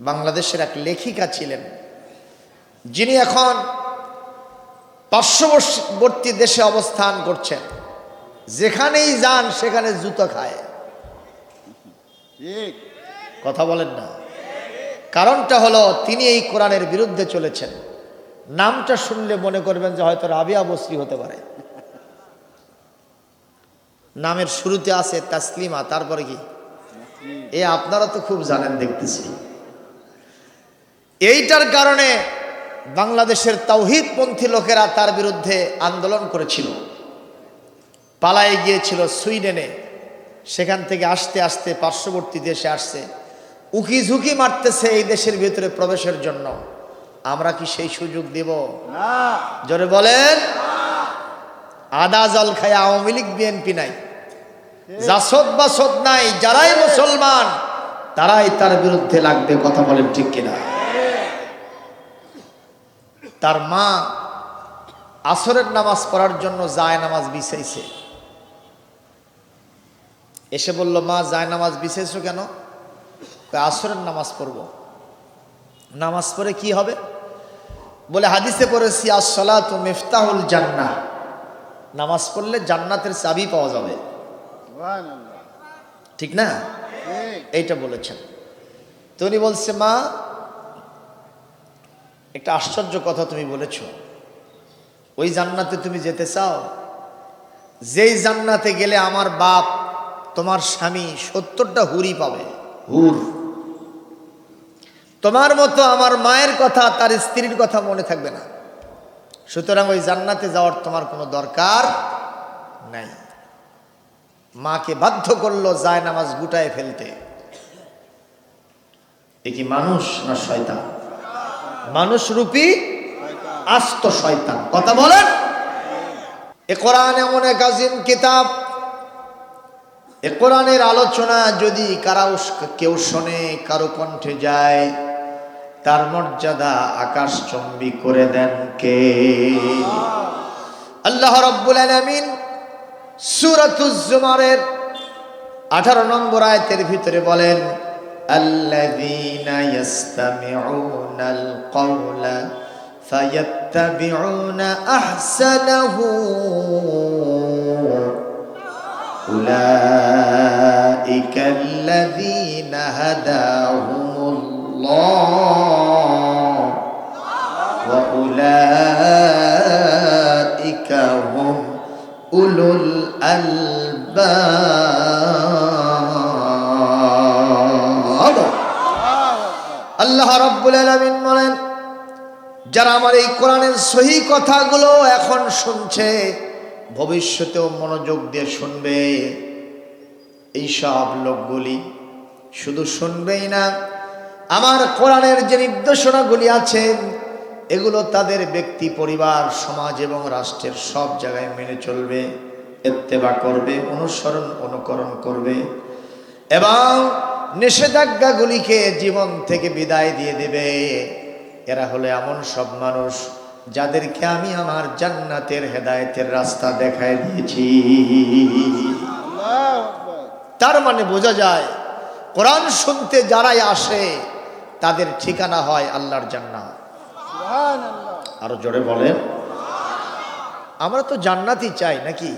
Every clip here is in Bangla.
বাংলাদেশের এক লেখিকা ছিলেন, যিনি এখন পার্শ্ববর্তী দেশে অবস্থান করছেন। যেখানেই যান সেখানে জুতো খায়। কথা বলেন না। কারণটা হলো তিনি এই কোরআনের বিরুদ্ধে চলেছেন। নামটা শুনলে মনে করবেন যে হয়তো রাবিয়া বসরি হতে পারে। নামের শুরুতে আছে তাসলিমা, তারপরে কি আপনারা তো খুব জানেন দেখতেছি। এইটার কারণে বাংলাদেশের তাওহীদপন্থী লোকেরা তার বিরুদ্ধে আন্দোলন করেছিল, পালায়ে গিয়েছিল সুইডেনে। সেখান থেকে আস্তে আস্তে পার্শ্ববর্তী দেশে আসছে, উকি ঝুঁকি মারতেছে এই দেশের ভিতরে প্রবেশের জন্য। আমরা কি সেই সুযোগ দেব? না। জোরে বলেন। আদা জল খায় আওয়ামী লীগ বিএনপি নাই, জাসদ বাসদ নাই। যারাই মুসলমান তারাই তার বিরুদ্ধে লাগবে। কথা বলেন ঠিক কিনা? তার মা আসরের নামাজ পড়ার জন্য জায় নামাজ বিছাইছে। এসে বলল, মা জায় নামাজ বিছাইছো কেন? আসরের নামাজ পড়ব। নামাজ পড়ে কি হবে? বলে হাদিসে পড়েছি আস-সালাতু মিফতাহুল জান্নাহ, নামাজ পড়লে জান্নাতের চাবি পাওয়া যাবে। ঠিক না? এইটা বলেছেন। তো উনি বলছে, মা একটা আশ্চর্য কথা তুমি বলেছ। ওই জান্নাতে তুমি যেতে চাও যেই জান্নাতে গেলে আমার বাপ তোমার স্বামী 70টা হুরি পাবে, হুর। তোমার মতো আমার মায়ের কথা, তার স্ত্রীর কথা মনে থাকবে না। সুতরাং ওই জান্নাতে যাওয়ার তোমার কোনো দরকার নাই। মাকে বাধ্য করলো যায় নামাজ গুটায় ফেলতে। এ কি মানুষ না শয়তান? মানুষ রূপী আস্ত শয়তান। কথা বলেন। এ কোরআন এমন এক আজিম কিতাব, এ কোরআনের আলোচনা যদি কেউ শোনে, কারো কণ্ঠে যায়, তার মর্যাদা আকাশচম্বী করে দেন কে? আল্লাহ রাব্বুল আলামিন সূরাতুজ জুমারের 18 নম্বর আয়াতের ভিতরে বলেন, আল্লাযীনা ইয়াসতামিউনাল কওলা ফায়াত্তাবিউনা আহসানাহু উলাইকাল্লাযীনা হাদাহুমুল্লাহ ওয়া উলাইকা হুম উলুল আলবাব। আল্লাহ রাব্বুল আলামিন বলেন, যারা আমার এই কোরআনের সহি কথাগুলো এখন শুনছে, ভবিষ্যতেও মনোযোগ দিয়ে শুনবে, এই সব লোকগুলি শুধু শুনবেই না, আমার কোরআনের যে নির্দেশনাগুলি আছে এগুলো তাদের ব্যক্তি, পরিবার, সমাজ এবং রাষ্ট্রের সব জায়গায় মেনে চলবে, ইত্তেবা করবে, অনুকরণ করবে এবং নিষেধাজ্ঞাগুলিকে জীবন থেকে বিদায় দিয়ে দেবে। এরা হলো এমন সব মানুষ যাদেরকে আমি আমার জান্নাতের হেদায়েতের রাস্তা দেখায় দিয়েছি। তার মানে বোঝা যায় কোরআন শুনতে যারাই আসে তাদের ঠিকানা হয় আল্লাহর জান্নাত। আরো জোরে বলেন। আমরা তো জান্নাতই চাই নাকি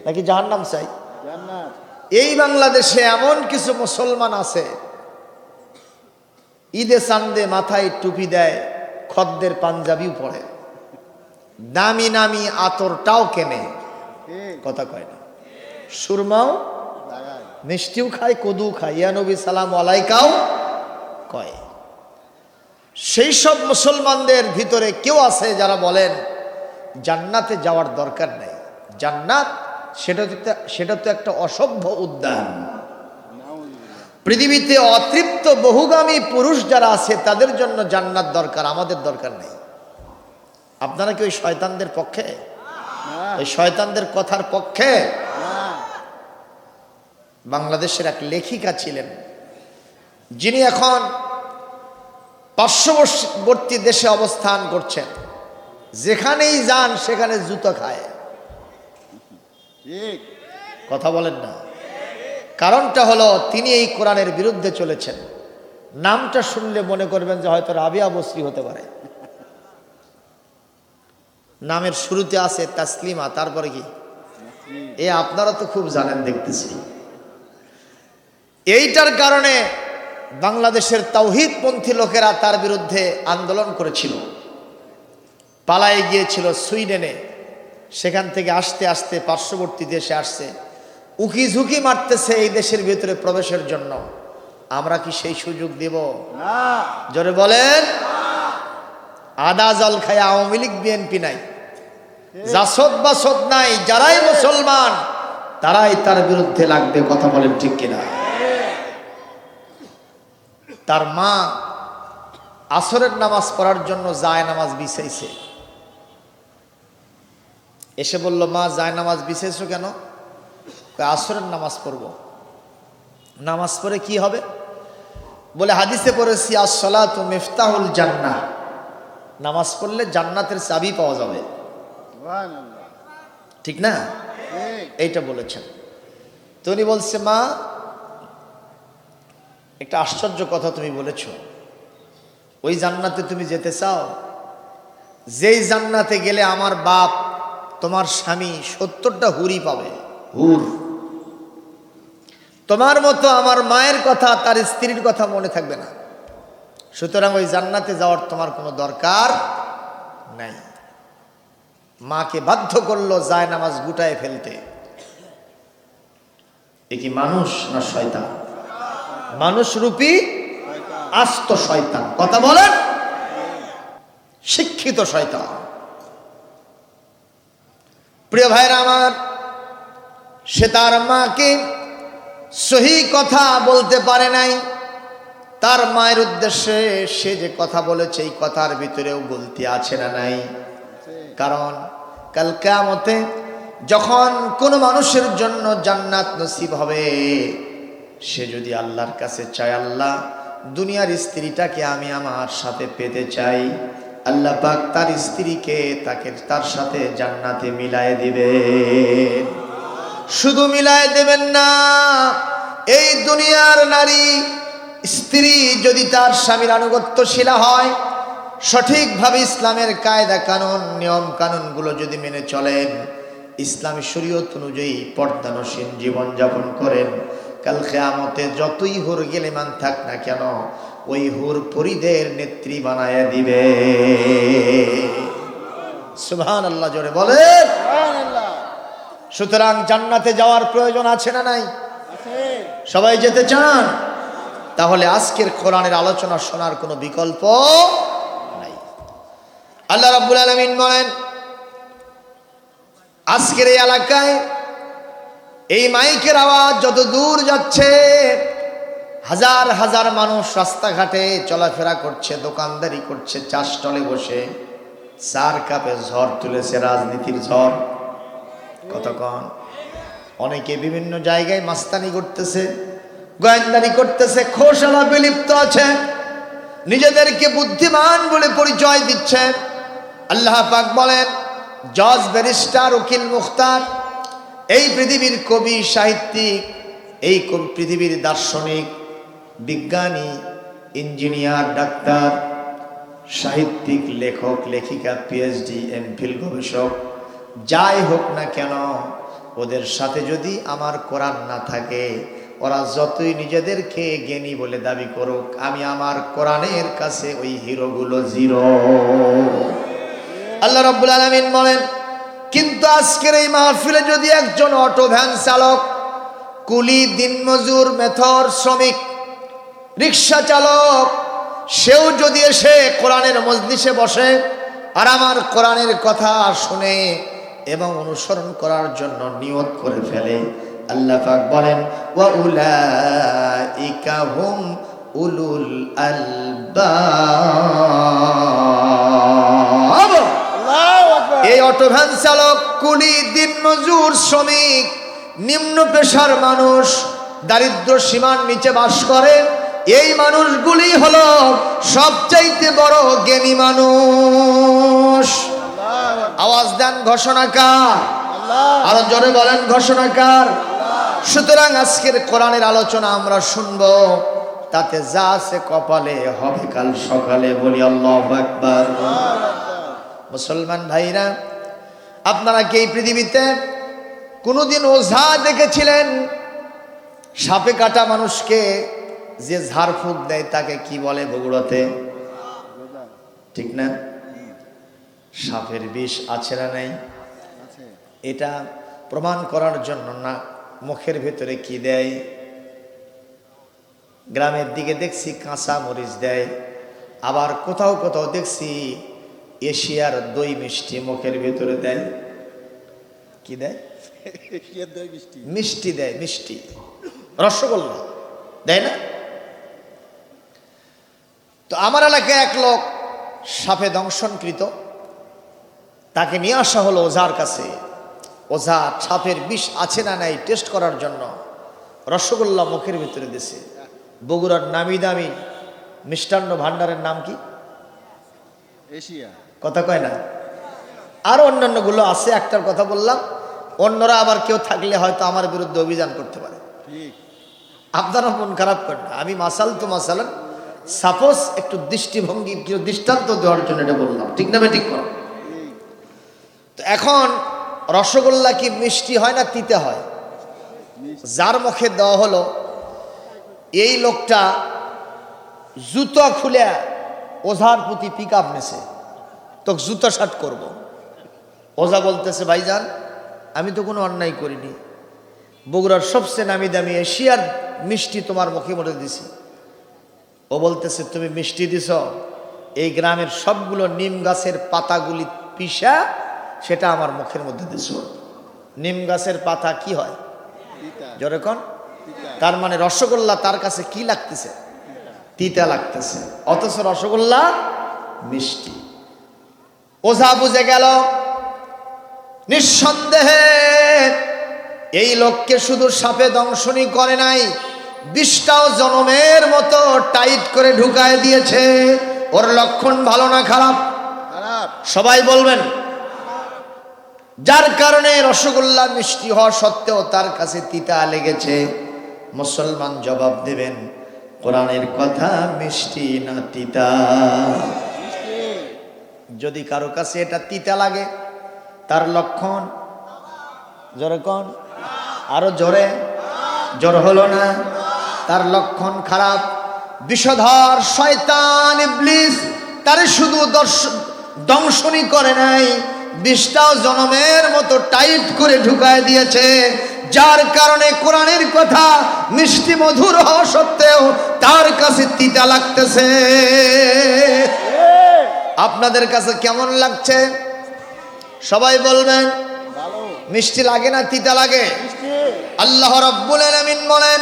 নাকি জাহান্নাম চাই? এই বাংলাদেশে এমন কিছু মুসলমান আছে, ঈদে চান্দে মাথায় টুপি দেয়, খদ্দের পাঞ্জাবিও পরে, দামি নামি আতরটাও কেনে, কথা কয় না, সুরমাও, মিষ্টিও খায়, কদু খায়, ইয়া নবী সালাম আলাইকাও কয়। সেই সব মুসলমানদের ভিতরে কেউ আছে যারা বলেন জান্নাতে যাওয়ার দরকার নেই। জান্নাত সেটা তো একটা অসভ্য উদ্যান। পৃথিবীতে অতৃপ্ত বহুগামী পুরুষ যারা আছে তাদের জন্য জান্নাত দরকার, আমাদের দরকার নেই। আপনারা কি ওই শয়তানদের পক্ষে? ওই শয়তানদের কথার পক্ষে? বাংলাদেশের এক লেখিকা ছিলেন, যিনি এখন পার্শ্ববর্তী দেশে অবস্থান করছেন। যেখানেই যান সেখানে জুতো খায়। কথা বলেন না। কারণটা হলো তিনি এই কোরআনের বিরুদ্ধে চলেছেন। নামটা শুনলে মনে করবেন যে হয়তো রাবিয়া বসরি হতে পারে। নামের শুরুতে আছে তাসলিমা, তারপরে কি এ আপনারা তো খুব জানেন দেখতেছি। এইটার কারণে বাংলাদেশের তাওহীদপন্থী লোকেরা তার বিরুদ্ধে আন্দোলন করেছিল, পালায়ে গিয়েছিল সুইডেনে। সেখান থেকে আস্তে আস্তে পার্শ্ববর্তী দেশে আসছে, উকি ঝুঁকি মারতেছে এই দেশের ভিতরে প্রবেশের জন্য। আমরা কি সেই সুযোগ দেব? জোরে বলেন। আদা জল খায় আওয়ামী লীগ বিএনপি নাই, জাসদ বাসদ নাই, যারাই মুসলমান তারাই তার বিরুদ্ধে লাগবে। কথা বলেন ঠিক কিনা? তার মা আসরের নামাজ পড়ার জন্য জায় নামাজ বিছাইছে, এসে বলল, মা জায় নামাজ বিছাইছো কেন? আসরের নামাজ পড়ব। নামাজ পড়ে কি হবে? বলে হাদিসে পড়েছি আসসালাতু মিফতাহুল জান্নাহ, নামাজ পড়লে জান্নাতের চাবি পাওয়া যাবে। ঠিক না? এইটা বলেছেন। তো উনি বলছে, মা একটা আশ্চর্য কথা তুমি বলেছ, ওই জান্নাতে তুমি যেতে চাও যেই জান্নাতে গেলে আমার বাপ তোমার স্বামী 70টা হুরি পাবে, হুর। তোমার মতো আমার মায়ের কথা, তার স্ত্রীর কথা মনে থাকবে না। সুতরাং ওই জান্নাতে যাওয়ার তোমার কোনো দরকার নাই। মাকে বাধ্য করলো যায় নামাজ গুটায় ফেলতে। এ কি মানুষ না শয়তান? মানুষ রূপী আস্ত শয়তান। কথা বলেন, শিক্ষিত শয়তান। প্রিয় ভাইরা আমার, সে তার মাকে সহি কথা বলতে পারে নাই। তার মায়ের উদ্দেশ্যে সে যে কথা বলেছে এই কথার ভিতরেও গলতি আছে না নাই? কারণ কাল কিয়ামতে যখন কোনো মানুষের জন্য জান্নাত নসিব হবে, সে যদি আল্লাহর কাছে চায়, আল্লাহ দুনিয়ার স্ত্রীটাকে আমি আমার সাথে পেতে চাই, আল্লাহ পাক তার স্ত্রীকে তার সাথে জান্নাতে মিলায়ে দিবেন। শুধু মিলায়ে দেবেন না, এই দুনিয়ার নারী স্ত্রী যদি তার স্বামীর আনুগত্যশীলা হয়, সঠিকভাবে ইসলামের কায়দা কানুন নিয়ম কানুনগুলো যদি মেনে চলেন, ইসলামী শরীয়ত অনুযায়ী পর্দানসীন জীবনযাপন করেন, কাল কিয়ামতে যতই হুর গেলেমান থাক না কেন, ওই হুর পরিদের নেত্রী বানায়া দিবে। সুবহানাল্লাহ, জোরে বলেন। সুতরাং জান্নাতে যাওয়ার প্রয়োজন আছে না নাই? সবাই যেতে চান? তাহলে আজকের কোরআনের আলোচনা শোনার কোনো বিকল্প নাই। আল্লাহ রাব্বুল আলামিন বলেন, আজকের এই এলাকায় এই মাইকের আওয়াজ যত দূর যাচ্ছে, হাজার হাজার মানুষ রাস্তাঘাটে চলাফেরা করছে, দোকানদারি করছে, চা স্টলে বসে 4 কাপে ঝড় তুলেছে, রাজনীতির ঝড়। কতক্ষণ অনেকে বিভিন্ন জায়গায় মাস্তানি করতেছে, গোয়েন্দারি করতেছে, খোশালা বিলিপ্ত আছে, নিজেদেরকে বুদ্ধিমান বলে পরিচয় দিচ্ছে। আল্লাহ পাক বলেন, জজ, ব্যারিস্টার, উকিল, মুখতার, এই পৃথিবীর কবি, সাহিত্যিক, এই পৃথিবীর দার্শনিক, বিজ্ঞানী, ইঞ্জিনিয়ার, ডাক্তার, সাহিত্যিক, লেখক, লেখিকা, পিএইচডি, এমফিল, গবেষক, যাই হোক না কেন, ওদের সাথে যদি আমার কোরআন না থাকে, ওরা যতই নিজেদেরকে জ্ঞানী বলে দাবি করুক, আমি আমার কোরআনের কাছে ওই হিরোগুলো জিরো। আল্লাহ রাব্বুল আলামিন বলেন, কিন্তু আজকের এই মাহফিলে যদি একজন অটো ভ্যান চালক, কুলি, দিনমজুর, মেথর, শ্রমিক, রিক্সা চালক, সেও যদি এসে কোরআনের মজলিসে বসে আর আমার কোরআনের কথা শুনে এবং অনুসরণ করার জন্য নিয়ত করে ফেলে, আল্লাহ পাক বলেন, ওয়া উলাইকা হুম উলুল আলবাব। এই অটো ভ্যান চালক, কুলি, দিনমজুর, শ্রমিক, নিম্ন পেশার মানুষ, দারিদ্র সীমার নিচে বাস করে, এই মানুষগুলি হলো সবচাইতে বড় জ্ঞানী মানুষ। আওয়াজ দেন, ঘোষণাকার। আরো জোরে বলেন, ঘোষণাকার। সুতরাং আজকের কোরআনের আলোচনা আমরা শুনবো, তাতে যা আছে কপালে হবে কাল সকালে। বলি আল্লাহু আকবার। মুসলমান ভাইরা, আপনারা কি এই পৃথিবীতে কোনোদিন ওঝা দেখেছিলেন? সাপে কাটা মানুষকে যে ঝাড়ফুঁক দেয় তাকে কি বলে বগুড়াতে? ঠিক না? সাপের বিষ আছে না নাই? এটা প্রমাণ করার জন্য না মুখের ভেতরে কি দেয়? গ্রামের দিকে দেখছি কাঁচা মরিচ দেয়, আবার কোথাও কোথাও দেখছি এশিয়ার দই মিষ্টি মুখের ভেতরে দেয়। কি দেয়? মিষ্টি দেয়, মিষ্টি, রসগোল্লা দেয় না? তো আমার এলাকায় এক লোক সাপে দংশনকৃত, তাকে নিয়ে আসা হলো ওঝার কাছে। ওঝা সাপের বিষ আছে না নাই টেস্ট করার জন্য রসগোল্লা মুখের ভিতরে দিছে। বগুড়ার নামি দামি মিষ্টান্ন ভান্ডারের নাম কি? এশিয়া। কথা কয় না? আরো অন্যান্যগুলো আছে, একটার কথা বললাম। অন্যরা আবার কেউ থাকলে হয়তো আমার বিরুদ্ধে অভিযান করতে পারে। আপনারা মন খারাপ করেন না, আমি মাসাল তো মাসালান সাপোজ একটু দৃষ্টিভঙ্গি দৃষ্টান্ত দেওয়ার জন্য এটা বললাম। ঠিক না? ঠিক কর। তো এখন রসগোল্লা কি মিষ্টি হয় না তিতে হয়? যার মুখে দেওয়া হলো এই লোকটা জুতো খুলে ওঝার প্রতি পিক আপ নেছে, তো জুতো শার্ট করবো। ওঝা বলতেছে, ভাইজান আমি তো কোনো অন্যায় করিনি, বগুড়ার সবচেয়ে নামি দামি এশিয়ার মিষ্টি তোমার মুখে মধ্যে দিছি। ও বলতেছে, তুমি মিষ্টি দিছ? এই গ্রামের সবগুলো নিম গাছের পাতাগুলি পিষা সেটা আমার মুখের মধ্যে দিছ। নিম গাছের পাতা কি হয়? যেরকম। তার মানে রসগোল্লা তার কাছে কি লাগতেছে? তিতা লাগতেছে, অথচ রসগোল্লা মিষ্টি। ওঝা বুঝে গেল নিঃসন্দেহে এই লোককে শুধু সাপে দংশনই করে নাই, বিষটাও জনমের মতো টাইট করে ঢুকায় দিয়েছে। ওর লক্ষণ ভালো না খারাপ? সবাই বলবেন। যার কারণে রসগোল্লা মিষ্টি হওয়া সত্ত্বেও তার কাছে তিতা লেগেছে। মুসলমান জবাব দেবেন, কোরআনের কথা মিষ্টি না তিতা? যদি কারো কাছে এটা তিতা লাগে তার লক্ষণ জোরে কোন? আরো জোরে। জোর হলো না? তার লক্ষণ খারাপ। বিষধর শয়তান ইবলিস তারে শুধু দংশনই করে নাই, বিষটাও জনমের মতো টাইট করে ঢুকায় দিয়েছে। যার কারণে কোরআনের কথা মিষ্টি মধুর হওয়া সত্ত্বেও তার কাছে তিতা লাগতেছে। আপনাদের কাছে কেমন লাগছে? সবাই বলবেন। মিষ্টি লাগে না তিতা লাগে? আল্লাহ রাব্বুল আলামিন বলেন,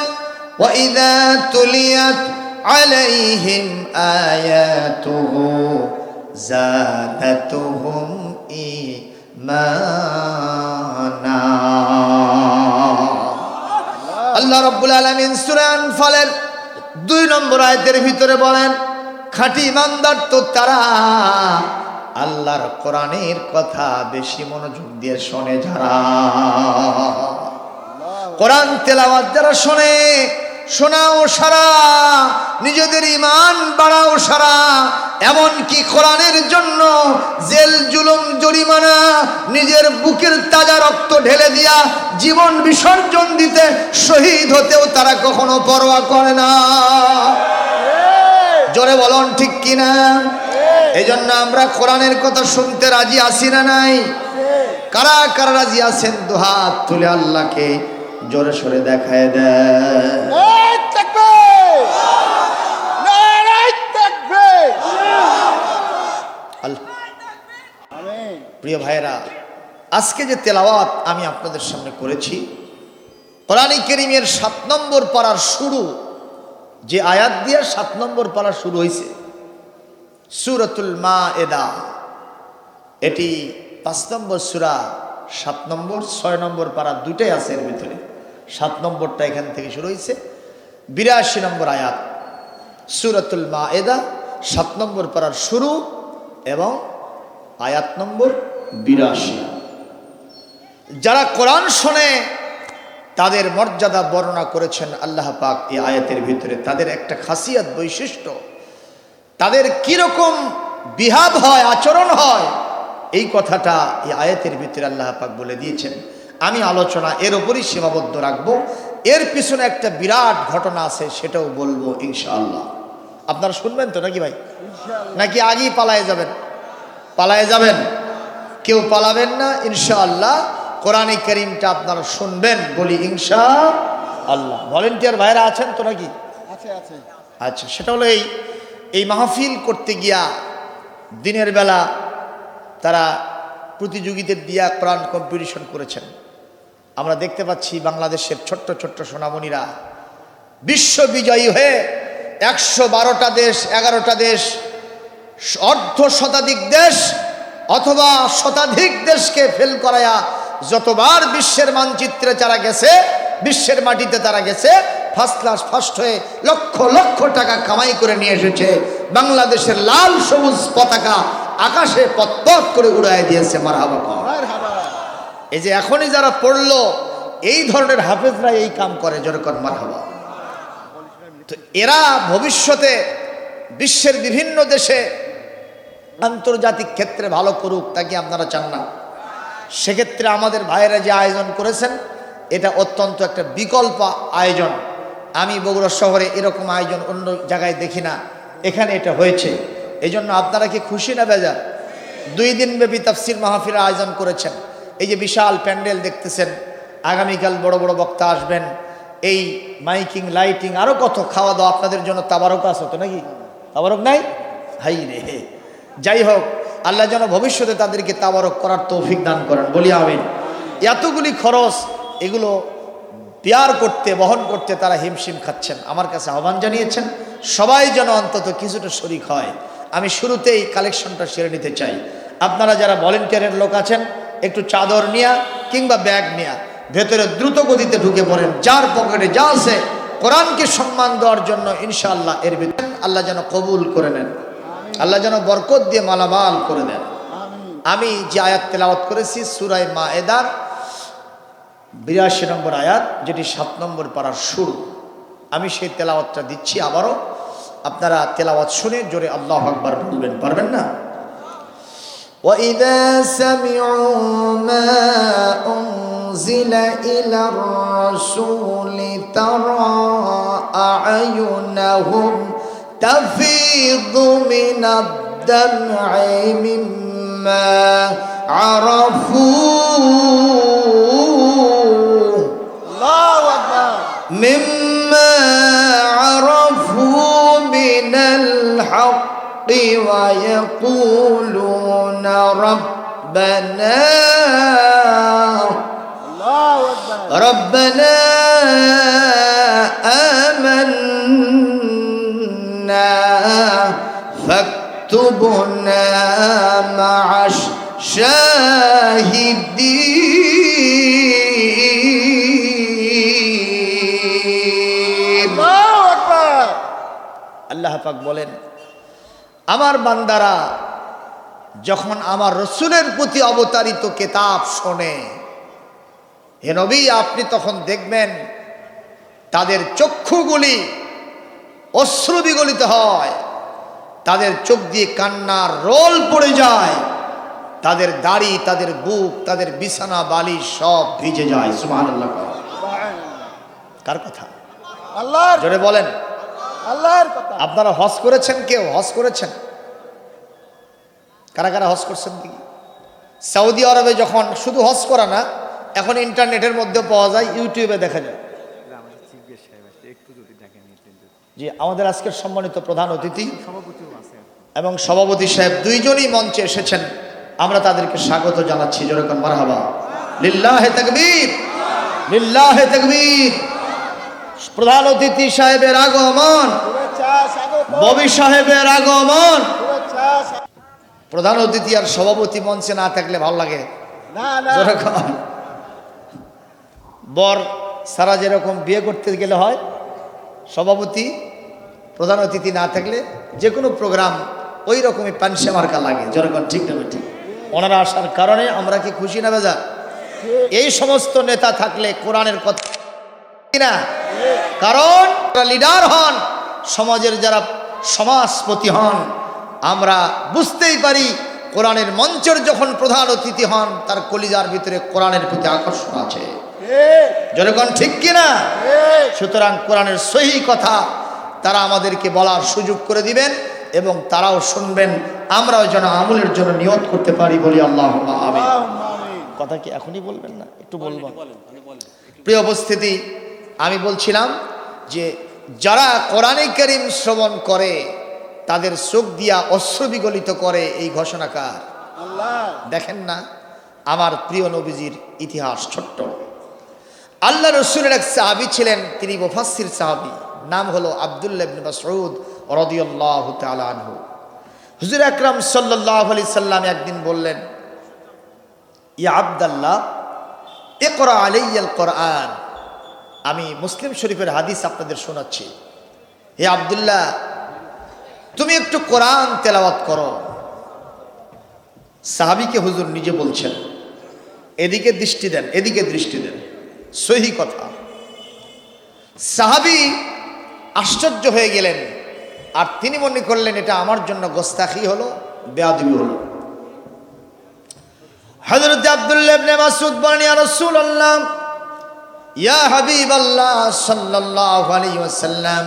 ওয়া ইযা তুলিয়াত আলাইহিম আয়াতুহু যাদাতুহুম ঈমানা। আল্লাহ রাব্বুল আলামিন সূরা আনফালের 2 নম্বর আয়াতের ভিতরে বলেন, খাঁটি ইমানদার তো তারা আল্লাহর কোরআনের কথা বেশি মনোযোগ দিয়ে শোনে। যারা কোরআন তেলাওয়াত যারা শোনে, শোনাও সারা, নিজেদের ঈমান বাড়াও সারা। এমনকি কোরআনের জন্য জেল জুলুম জরিমানা, নিজের বুকের তাজা রক্ত ঢেলে দিয়া জীবন বিসর্জন দিতে, শহীদ হতেও তারা কখনো পরোয়া করে না। জোরে বলুন ঠিক কিনা? এই জন্য আমরা কোরআনের কথা শুনতে রাজি আছি না নাই? কারা কারা রাজি আছেন দুহাত তুলে আল্লাহকে জোরে সোরে দেখায় দেয়। প্রিয় ভাইরা, আজকে যে তেলাওয়াত আমি আপনাদের সামনে করেছি, কোরআন কারীমের 7 নম্বর পারার শুরু, যে আয়াত দিয়ে 7 নম্বর পারা শুরু হয়েছে, সূরাতুল মায়েদা। এটি 5 নম্বর সূরা, 7 নম্বর 6 নম্বর পারা দুটাই আছে এর ভিতরে। 7 নম্বরটা এখান থেকে শুরু হয়েছে। 82 নম্বর আয়াত সূরাতুল মায়েদা, 7 নম্বর পারার শুরু এবং আয়াত নম্বর 82। যারা কোরআন শোনে তাদের মর্যাদা বর্ণনা করেছেন আল্লাহ পাক এই আয়াতের ভিতরে। তাদের একটা খাসিয়াত বৈশিষ্ট্য, তাদের কিরকম বিহাব হয়, আচরণ হয়, এই কথাটা এই আয়াতের ভিতরে আল্লাহ পাক বলে দিয়েছেন। আমি আলোচনা এর উপরই সীমাবদ্ধ রাখবো। এর পিছনে একটা বিরাট ঘটনা আছে, সেটাও বলবো ইনশাআল্লাহ। আপনারা শুনবেন তো নাকি ভাই, নাকি আগেই পালায়ে যাবেন? পালায়ে যাবেন, কেউ পালাবেন না ইনশাআল্লাহ। কোরআনে কারীমটা আপনারা শুনবেন, বলি ইনশাআল্লাহ। ভলেন্টিয়ার ভাইরা আছেন তো নাকি? আছে আছে। আচ্ছা, সেটা হলো এই মাহফিল করতে গিয়া দিনের বেলা তারা প্রতিযোগিতা দিয়া কোরআন কম্পিটিশন করেছেন। আমরা দেখতে পাচ্ছি বাংলাদেশের ছোট্ট ছোট্ট সোনামণিরা বিশ্ব বিজয়ী হয়ে 112টা দেশ, 11টা দেশ, অর্ধ শতাধিক দেশ অথবা শতাধিক দেশকে ফেল করায়া যতবার বিশ্বের মানচিত্রে তারা গেছে, বিশ্বের মাটিতে তারা গেছে, ফার্স্ট ক্লাস ফার্স্ট হয়ে লক্ষ লক্ষ টাকা কামাই করে নিয়ে এসেছে। বাংলাদেশের লাল সবুজ পতাকা আকাশে পতপত করে উড়ায় দিয়েছে। মারহাবা। এই যে এখনই যারা পড়লো, এই ধরনের হাফেজরা এই কাম করে, যেরকম মারহাবা। তো এরা ভবিষ্যতে বিশ্বের বিভিন্ন দেশে আন্তর্জাতিক ক্ষেত্রে ভালো করুক, তাকে আপনারা চান না? সেক্ষেত্রে আমাদের ভাইয়েরা যে আয়োজন করেছেন, এটা অত্যন্ত একটা বিকল্প আয়োজন। আমি বগুড়া শহরে এরকম আয়োজন অন্য জায়গায় দেখি না, এখানে এটা হয়েছে। এই জন্য আপনারা কি খুশি না বেজার? 2 দিন ব্যাপী তাফসীর মাহফিলের আয়োজন করেছেন। এই যে বিশাল প্যান্ডেল দেখতেছেন, আগামীকাল বড় বড় বক্তা আসবেন, এই মাইকিং লাইটিং আরও কত, খাওয়া দাওয়া আপনাদের জন্য তাবারক আছে তো নাকি? তাবারক নাই? হাই রে। যাই হোক, আল্লাহ যেন ভবিষ্যতে তাদেরকে তাবারক করার তৌফিক দান করেন, বলি আমিন। এতগুলি খরচ, এগুলো বিয়ার করতে, বহন করতে তারা হিমশিম খাচ্ছেন। আমার কাছে আহ্বান জানিয়েছেন সবাই যেন অন্তত কিছুটা শরিক হয়। আমি শুরুতেই কালেকশনটা সেরে নিতে চাই। আপনারা যারা ভলেন্টিয়ারের লোক আছেন, একটু চাদর নিয়া কিংবা ব্যাগ নিয়া ভেতরে দ্রুত গতিতে ঢুকে পড়েন। যার পকেটে যা আছে, কোরআনকে সম্মান দেওয়ার জন্য ইনশাআল্লাহ এর ভিতরে আল্লাহ যেন কবুল করে নেন, আল্লাহ যেন বরকত দিয়ে মালামাল করে দেন। আমি যে আয়াত তেলাওয়াত করেছি সূরা মায়েদার 82 নম্বর আয়াত, যেটি 7 নম্বর পারার শুরু, আমি সেই তেলাওয়াতটা দিচ্ছি আবারও। আপনারা তেলাওয়াত শুনে জোরে আল্লাহু আকবার বলবেন, পারবেন না? وَإِذَا سَمِعُوا مَا أُنزِلَ إِلَى الرَّسُولِ تَرَى أَعْيُنَهُمْ تَفِيضُ مِنَ الدَّمْعِ مِمَّا عَرَفُوا مِنَ الْحَقِّ وَيَقُولُونَ رَبَّنَا آمَنَّا فاكتبنا مع الشاهدين। আল্লাহ পাক বলেন, আমার বান্দারা যখন আমার রসুলের প্রতি অবতারিত কিতাব শোনে, হে নবী আপনি তখন দেখবেন তাদের চক্ষুগুলি অশ্রু বিগলিত হয়, তাদের চোখ দিয়ে কান্নার রোল পড়ে যায়, তাদের দাড়ি, তাদের বুক, তাদের বিছানা বালিশ সব ভিজে যায়। সুবহানাল্লাহ। কার কথা? আল্লাহর। জোরে বলেন, আল্লাহর কথা। আপনারা হজ করেছেন? কেউ হজ করেছেন? কারা কারা হজ করছেন দেখি? সৌদি আরবে যখন শুধু হজ করা না, এখন ইন্টারনেটের মধ্যে পাওয়া যায়, ইউটিউবে দেখা যায়। জি, আমাদের আজকের সম্মানিত প্রধান অতিথি এবং সভাপতি সাহেব দুইজনই মঞ্চে এসেছেন, আমরা তাদেরকে স্বাগত জানাচ্ছি। যেরকম মারহাবা, লিল্লাহে তাকবীর, লিল্লাহে তাকবীর। প্রধান অতিথি সাহেবের আগমন, ববি সাহেবের আগমন। প্রধান অতিথি আর সভাপতি মঞ্চে না থাকলে ভালো লাগে যেরকম বর সারা যেরকম বিয়ে করতে গেলে হয়, সভাপতি প্রধান অতিথি না থাকলে যে কোনো প্রোগ্রাম ওই রকমই পানসে মার্কা লাগে। যেরকম ঠিক না ঠিক? ওনারা আসার কারণে আমরা কি খুশি না বেজার? এই সমস্ত নেতা থাকলে কোরআনের কথা কিনা? কারণ লিডার হন, সমাজের যারা সমাজপতি হন, আমরা বুঝতেই পারি কোরআনের মঞ্চের যখন প্রধান অতিথি হন তার কলিজার ভিতরে কোরআনের প্রতি আকর্ষণ আছে। যখন ঠিক কিনা? সুতরাং কোরআনের সহি কথা তারা আমাদেরকে বলার সুযোগ করে দিবেন এবং তারাও শুনবেন, আমরাও যেন আমলের জন্য নিয়ত করতে পারি, বলি আল্লাহুম্মা আমিন। কথা কি এখনই বলবেন না, একটু বলবেন? প্রিয় উপস্থিতি, আমি বলছিলাম যে যারা কোরআনে কারীম শ্রবণ করে তাদের চোখ দিয়া অশ্রু বিগলিত করে, এই ঘোষণাকার আল্লাহ। দেখেন না আমার প্রিয় নবীজির ইতিহাস ছোট্ট। আল্লাহ রসুলের এক সাহাবী ছিলেন, তিনি মুফাসসির সাহাবী, নাম হলো আব্দুল্লাহ ইবনে মাসউদ রাদিয়াল্লাহু তাআলা আনহু। হুজুর আকরাম সাল্লাল্লাহু আলাইহি সাল্লাম একদিন বললেন, ইয়া আব্দুল্লাহ ইকরা আলাইয়াল কোরআন। আমি মুসলিম শরীফের হাদিস আপনাদের শোনাচ্ছি। হে আব্দুল্লাহ, তুমি একটু কোরআন তেলাওয়াত করো। সাহাবীকে হুজুর নিজে বলছেন, এদিকে দৃষ্টি দেন, এদিকে দৃষ্টি দেন, সহি কথা। সাহাবী আশ্চর্য হয়ে গেলেন, আর তিনি মনে করলেন এটা আমার জন্য গোস্তাখি হলো, বেয়াদবি হলো। হযরত আব্দুল্লাহ ইবনে মাসউদ বলেন, ইয়া রাসূলুল্লাহ, ইয়া হাবিবাল্লাহ সাল্লাল্লাহু আলাইহি ওয়াসাল্লাম,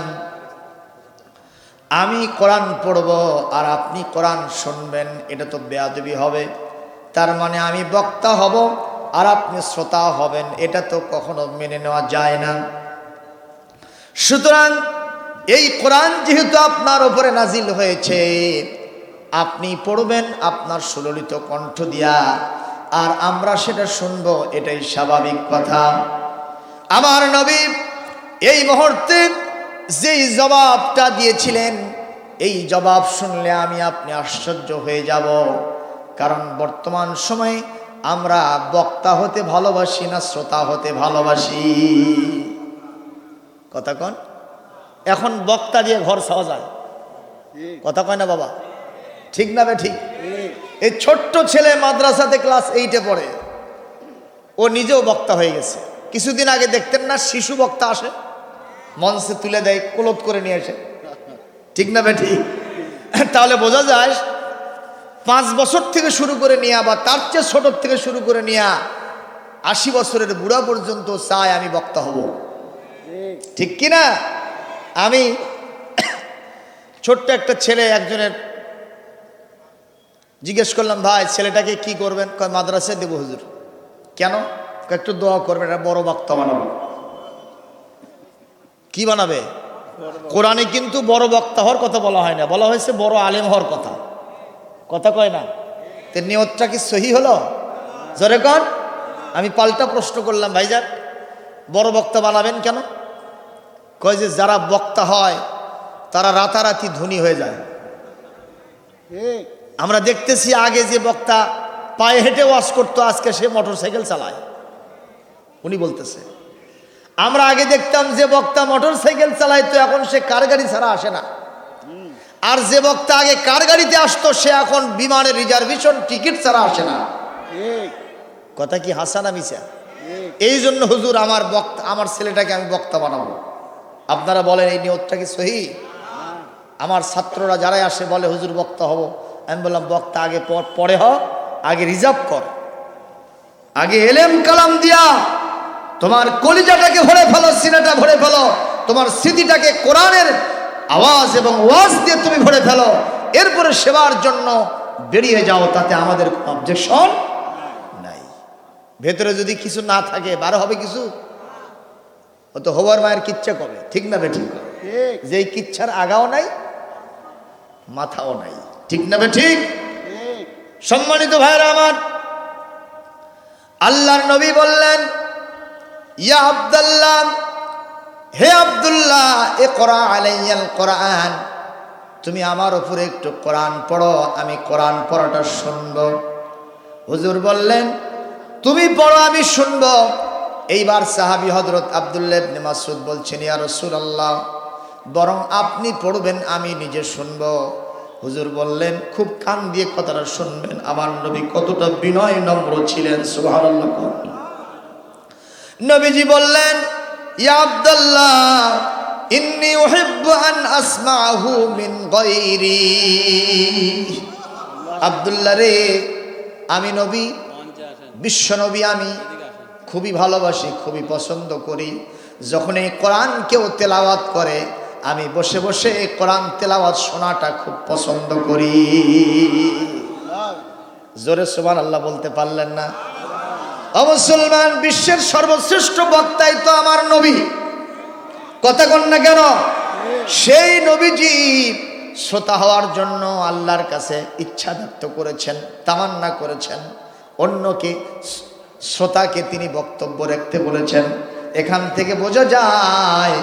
আমি কোরআন পড়ব আর আপনি কোরআন শুনবেন, এটা তো বেয়াদবি হবে। তার মানে আমি বক্তা হব আর আপনি শ্রোতা হবেন, এটা তো কখনো মেনে নেওয়া যায় না। সুতরাং এই কোরআন যেহেতু আপনার উপরে নাজিল হয়েছে, আপনি পড়বেন আপনার সুললিত কণ্ঠ দিয়া, আর আমরা সেটা শুনব, এটাই স্বাভাবিক কথা। আমার নবী এই মুহূর্তে যেই জবাবটা দিয়েছিলেন, এই জবাব শুনলে আমি আপনি আশ্চর্য হয়ে যাব। কারণ বর্তমান সময়ে আমরা বক্তা হতে ভালোবাসি না শ্রোতা হতে ভালোবাসি? কথা কন, এখন বক্তা দিয়ে ঘর সাজা যায়, কথা কয় না বাবা? ঠিক না বে ঠিক? এই ছোট্ট ছেলে মাদ্রাসাতে ক্লাস 8-এ পড়ে, ও নিজেও বক্তা হয়ে গেছে। কিছুদিন আগে দেখতেন না, শিশু বক্তা আসে, মঞ্চে তুলে দেয়, কোলত করে নিয়ে আসে, ঠিক না বে ঠিক? তাহলে বোঝা যায় 5 বছর থেকে শুরু করে নিয়ে, বা তার চেয়ে ছোট থেকে শুরু করে নিয়ে 80 বছরের বুড়া পর্যন্ত চায় আমি বক্তা হব, ঠিক কিনা? আমি ছোট্ট একটা ছেলে একজনের জিজ্ঞেস করলাম, ভাই ছেলেটাকে কি করবেন? কয় মাদ্রাসায় দেবো হুজুর। কেন? একটু দোয়া করবেন, এটা বড় বক্তা বানাবো। কি বানাবে? কোরআনে কিন্তু বড় বক্তা হওয়ার কথা বলা হয় না, বলা হয়েছে বড় আলেম হওয়ার কথা। কথা কয় না? তো নিয়তটা কি সহি হলো? জোরে কন। আমি পাল্টা প্রশ্ন করলাম, ভাইজান বড় বক্তা বানাবেন কেন? কয় যে যারা বক্তা হয় তারা রাতারাতি ধনী হয়ে যায়। আমরা দেখতেছি আগে যে বক্তা পায়ে হেঁটে ওয়াজ করতো, আজকে সে মোটরসাইকেল চালায়। উনি বলতেছে, আমরা আগে দেখতাম যে বক্তা মোটরসাইকেল চালাইতো, এখন সে কার গাড়ি ছাড়া আসে না। আর যে বক্তা আগে কার গাড়িতে আসতো, সে এখন বিমানের রিজার্ভেশন টিকিট ছাড়া আসে না। কথা কি হাসা না মিছা? এই জন্য হুজুর আমার ছেলেটাকে আমি বক্তা বানাবো। আপনারা বলেন এই নিয়তটা কি সহি? আমার ছাত্ররা যারাই আসে বলে হুজুর বক্তা হব, আমি বললাম বক্তা আগে পরে হ, আগে রিজার্ভ কর, আগে এলেম কালাম দিয়া তোমার কলিজাটাকে ভরে ফেলো, সিনাটা ভরে ফেলো, তোমার স্মৃতিটাকে কোরআনের আওয়াজ এবং ওয়াজ দিয়ে তুমি ভরে ফেলো, এরপরে সেবার জন্য বেরিয়ে যাও, তাতে আমাদের কোনো অবজেকশন নাই। ভেতরে যদি কিছু না থাকে বার হবে কিছু, ও তো হবার মায়ের কিচ্ছা করে, ঠিক না বেঠিক? যেই কিচ্ছার আগাও নাই মাথাও নাই, ঠিক না বেঠিক? সম্মানিত ভাইরা আমার, আল্লাহর নবী বললেন, ইয়া আব্দুল্লাহ, হে আব্দুল্লাহ, ইকরা আলাইয়াল কোরআন, তুমি আমার উপরে একটু কোরআন পড়ো, আমি কোরআন পড়াটা শুনব। হুজুর বললেন, তুমি পড়ো আমি শুনব। এইবার সাহাবী হযরত আব্দুল্লাহ ইবনে মাসউদ বলছেন, ইয়া রাসূলুল্লাহ, বরং আপনি পড়বেন, আমি নিজে শুনব। হুজুর বললেন, খুব কান দিয়ে কথাটা শুনবেন। আমার নবী কতটা বিনয় নম্র ছিলেন, সুবহানাল্লাহ। নবীজি বললেন, ইয়া আব্দুল্লাহ ইন্নী উহিব্বু আন আসমাহু মিন গায়রি। আব্দুল্লাহ রে, আমি নবী, বিশ্ব নবী, আমি খুবই ভালোবাসি, খুবই পছন্দ করি যখন এই কোরআন কেউ তেলাওয়াত করে, আমি বসে বসে এই কোরআন তেলাওয়াত শোনাটা খুব পছন্দ করি। জোরে সুবহানাল্লাহ বলতে পারলেন না? মুসলমান, বিশ্বের সর্বশ্রেষ্ঠ বক্তাই তো আমার নবী, কথা কন না কেন? সেই নবীজি শ্রোতা হওয়ার জন্য আল্লাহর কাছে ইচ্ছা ব্যক্ত করেছেন, তামান্না করেছেন, অন্যকে শ্রোতাকে তিনি বক্তব্য রাখতে বলেছেন। এখান থেকে বোঝা যায়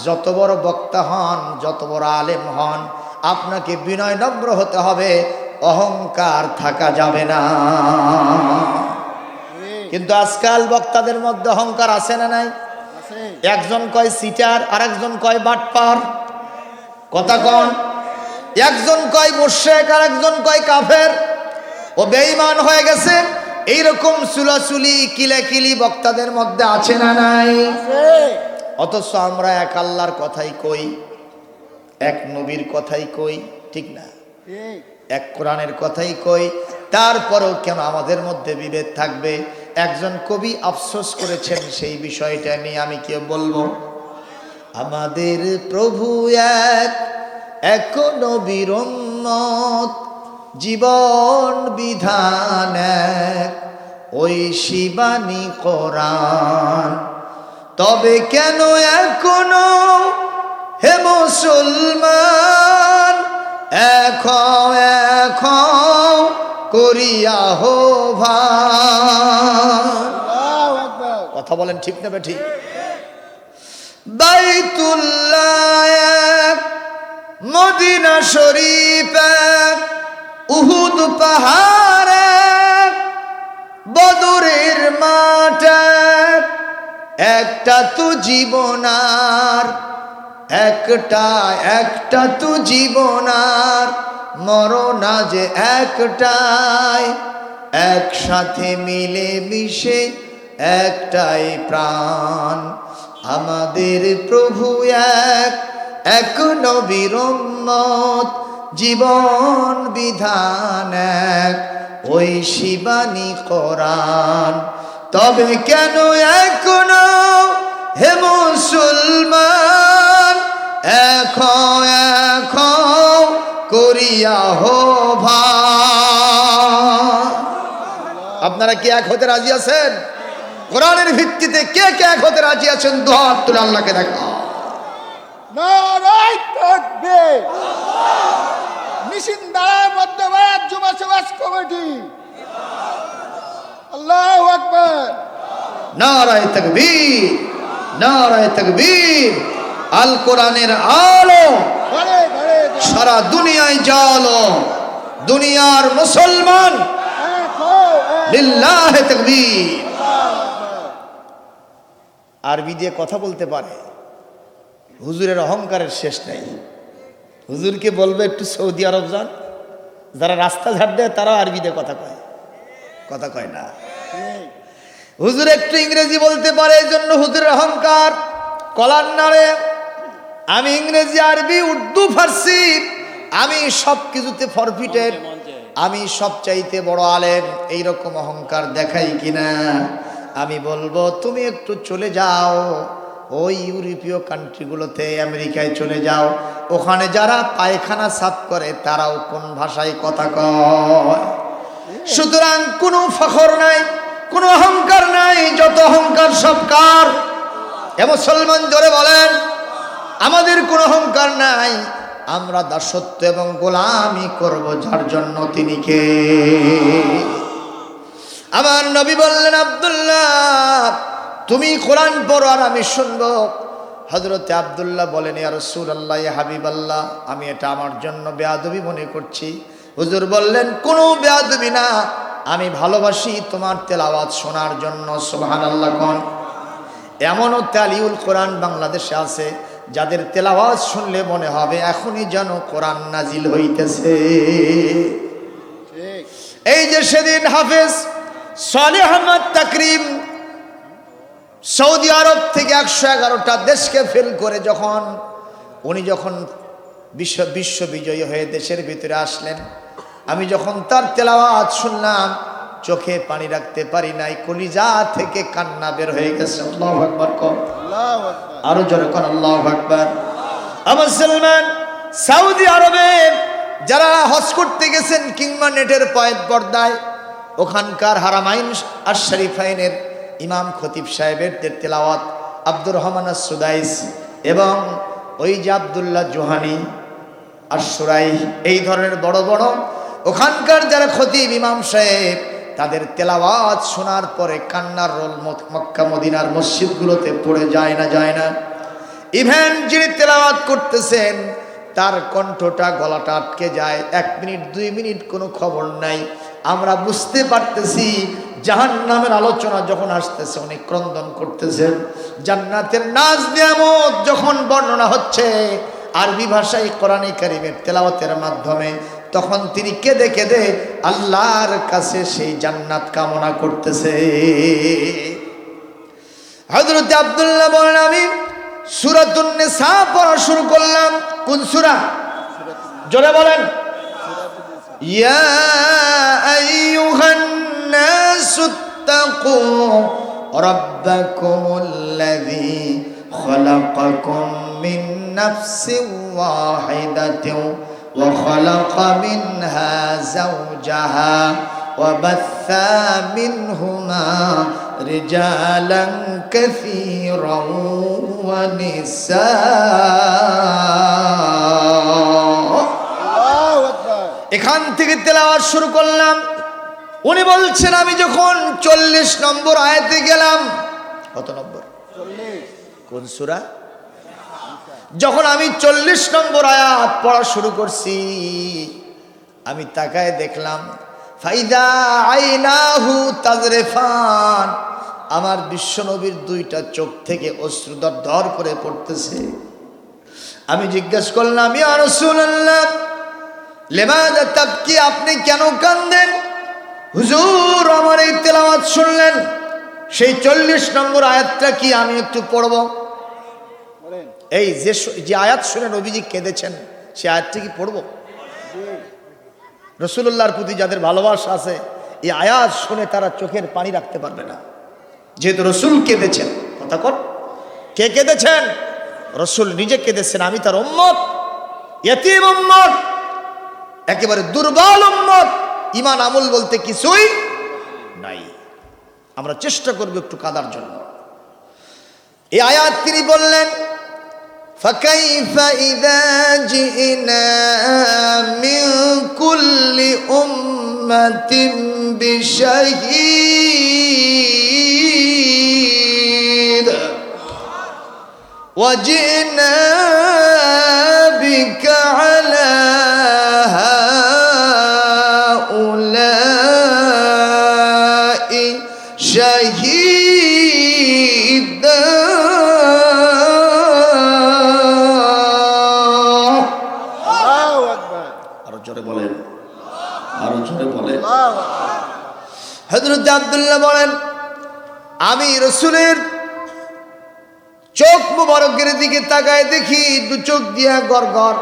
যত বড় বক্তা হন, যত বড় আলেম হন, আপনাকে বিনয় নম্র হতে হবে, অহংকার থাকা যাবে না। কিন্তু আজকাল বক্তাদের মধ্যে অহংকার আছে না নাই? একজন কয় সিটার, আর একজন কয় বাটপার, কথা কন। একজন কয় মুশরিক, আর একজন কয় কাফের, ও বেঈমান হয়ে গেছে। এইরকম চুলাচুলি কিলাকিলি বক্তাদের মধ্যে আছে না নাই? অথচ আমরা এক আল্লাহর কথাই কই, এক নবীর কথাই কই, ঠিক না? এক কোরআনের কথাই কই, তারপরেও কেন আমাদের মধ্যে বিভেদ থাকবে? একজন কবি আফসোস করেছেন, সেই বিষয়টা নিয়ে আমি কি বলবো? আমাদের প্রভু এক, এক নবীর উম্মত, জীবন বিধান এক, ওই শিবানী কোরআন। তবে কেন এখনো হে মুসলমান এখন করিয়া হো ভান। কথা বলেন ঠিক না বেঠি? বাইতুল্লাহ এক, মদিনা শরীফ এক, উহুদ পাহাড় এক, বদরের মাঠ এক, একটা তো জীবনার, একটা তো জীবনার, মরণ যে একটাই, একসাথে মিলে মিশে একটাই প্রাণ। আমাদের প্রভু এক, এক নবীর উম্মত, জীবন বিধান এক, ওই শিবানী কোরআন। তবে কেন এখনো হে মুসলমান এখন করিয়া হো ভান। আপনারা কি এক হতে রাজি আছেন? কোরআনের ভিত্তিতে কে কে এক হতে রাজি আছেন? দুহাত তুলে আল্লাহকে দেখা। নারায়ে তাকবীর। নিশিন্দারা মধ্যবাদ জুমা সমাজ কমিটি। আল্লাহু আকবার। নারায়ে তাকবীর, নারায়ে তাকবীর। আল কোরআনের আলো সারা দুনিয়ায় জালো, দুনিয়ার মুসলমান লিল্লাহি তাকবীর। আরবি দিয়ে কথা বলতে পারে, হুজুরের অহংকারের শেষ নাই। হুজুরকে বলবে একটু সৌদি আরব যান, যারা রাস্তা ঝাড় দেয় তারাও আরবি দিয়ে কথা কয়, কথা কয় না। হুজুর একটু ইংরেজি বলতে পারে, এই জন্য হুজুরের অহংকার কলার নাড়ে। আমি ইংরেজি, আরবি, উর্দু, ফার্সি, আমি সব কিছুতে ফরফিটেড, আমি সব চাইতে বড় আলেম, এইরকম অহংকার দেখাই কিনা? আমি বলবো তুমি একটু চলে যাও ওই ইউরোপীয় কান্ট্রিগুলোতে, আমেরিকায় চলে যাও, ওখানে যারা পায়খানা সাফ করে তারাও কোন ভাষায় কথা কয়। সুতরাং কোনো ফখর নাই, কোনো অহংকার নাই, যত অহংকার সব কার? এ মুসলমান জোরে বলেন। আমাদের কোনো অহংকার নাই, আমরা দাসত্ব এবং গোলামি করব যার জন্য তিনি কে? আমার নবী বললেন, আব্দুল্লাহ তুমি কোরআন পড়ো আর আমি শুনবো। হযরতে আব্দুল্লাহ বলেন, ইয়া রাসূলুল্লাহ, ইয়া হাবিবাল্লাহ, আমি এটা আমার জন্য বেয়াদবি মনে করছি। হুজুর বললেন, কোনো বেয়াদবি না, আমি ভালোবাসি তোমার তেলাওয়াত শোনার জন্য। সুবহানাল্লাহ কোন। এমনও তালিউল কোরআন বাংলাদেশে আছে যাদের তেলাওয়াত শুনলে মনে হবে এখনই যেন কোরআন নাজিল হইতেছে। এই যে সেদিন হাফেজ সালেহ আহমদ তাকরিম সৌদি আরব থেকে 111টা দেশকে ফেল করে উনি যখন বিশ্ব বিজয়ী হয়ে দেশের ভিতরে আসলেন, আমি যখন তার তেলাওয়াত শুনলাম চোখে পানি রাখতে পারি নাই, কলিজা থেকে কান্না বের হয়ে গেছে। আল্লাহু আকবার কর, আল্লাহু আকবার। আরো জোরে কর আল্লাহু আকবার। আমার মুসলমান, সৌদি আরবে যারা হজ করতে গেছেন কিংবা নেটের পর্দায় ওখানকার হারামাইন আর শরীফাইনের ইমাম খতিব সাহেবের তেলাওয়াত, আব্দুর রহমান আস-সুদাইস এবং ওই যে আব্দুল্লাহ জোহানি আর সুরাই, এই ধরনের বড় বড় ওখানকার যারা খতিব ইমাম সাহেব, তাদের তেলাওয়াত শোনার পরে কান্নার রোল মক্কা মদিনার মসজিদগুলোতে পড়ে যায় না। ইভেন যিনি তেলাওয়াত করতেছেন তার কণ্ঠটা, গলাটা আটকে যায়, 1 মিনিট 2 মিনিট কোনো খবর নাই। আমরা বুঝতে পারতেছি জাহান্নামের আলোচনা যখন আসতেছে উনি ক্রন্দন করতেছেন, জান্নাতের নাজ নিয়ামত যখন বর্ণনা হচ্ছে আরবি ভাষায় কোরআনে কারীমের তেলাওয়াতের মাধ্যমে, তখন তিনি কেঁদে কেঁদে আল্লাহর কাছে সেই জান্নাত কামনা করতেছে। হযরত আব্দুল্লাহ বলেন, আমি সূরাতুন নিসা পড়া শুরু করলাম। কোন সূরা? জোরে বলেন। ইয়া আইয়ুহান নাসুত্তাকু রাব্বাকুমুল্লাযী খালাকাকুম মিন নাফসিন ওয়াহিদাতিন ওয়া খালাকা মিনহা যাওজাহা ওয়া বাথা মিনহুমা রিজালান কাসীরান ওয়া নিসা। আল্লাহু আকবার। এখান থেকে তেলাওয়াত শুরু করলাম। উনি বলছেন, আমি যখন 40 নম্বর আয়াতে গেলাম। কত নম্বর? 40। কোন সূরা? যখন আমি 40 নম্বর আয়াত পড়া শুরু করছি, আমি তাকায় দেখলাম ফাইদা আইনাহু তাজরিফান, আমার বিশ্বনবীর 2টা চোখ থেকে অশ্রু দরদর করে পড়তেছে। আমি জিজ্ঞেস করলাম, ইয়া রাসূলুল্লাহ লিমাযা তাবকি, আপনি কেন কাঁদেন? হুজুর, আমার এই তেলাওয়াত শুনলেন, সেই 40 নম্বর আয়াতটা কি আমি একটু পড়ব? বলেন। এই যে আয়াত শুনে নবীজি কেঁদেছেন, সেই আয়াতটা কি পড়ব? রাসূলুল্লাহর প্রতি যাদের ভালোবাসা আছে, এই আয়াত শুনে তারা চোখের পানি রাখতে পারবে না, যেহেতু রাসূল কেঁদেছেন। কথা কর, কে কেঁদেছেন? রাসূল নিজে কেঁদেছেন। আমি তার উম্মত, ইয়তীম উম্মত, একেবারে দুর্বল উম্মত, ঈমান আমল বলতে কিছুই নাই। আমরা চেষ্টা করব একটু কাঁদার জন্য। এই আয়াত তিনি বললেন, ফাকাইফা ইযা জিনা মিন কুল্লি উম্মাতিন বিশাহীদ ওয়া জিনা বিকা আলা হাউলাই শাহীদা। আল্লাহু আকবার। আরো জোরে বলেন, আরো জোরে বলেন। আল্লাহু আকবার। হযরত আব্দুল্লাহ বলেন, আমি রাসূলের চোখ মুবারকের দিকে তাকায় দেখি 2 চোখ দিয়া গড়গড়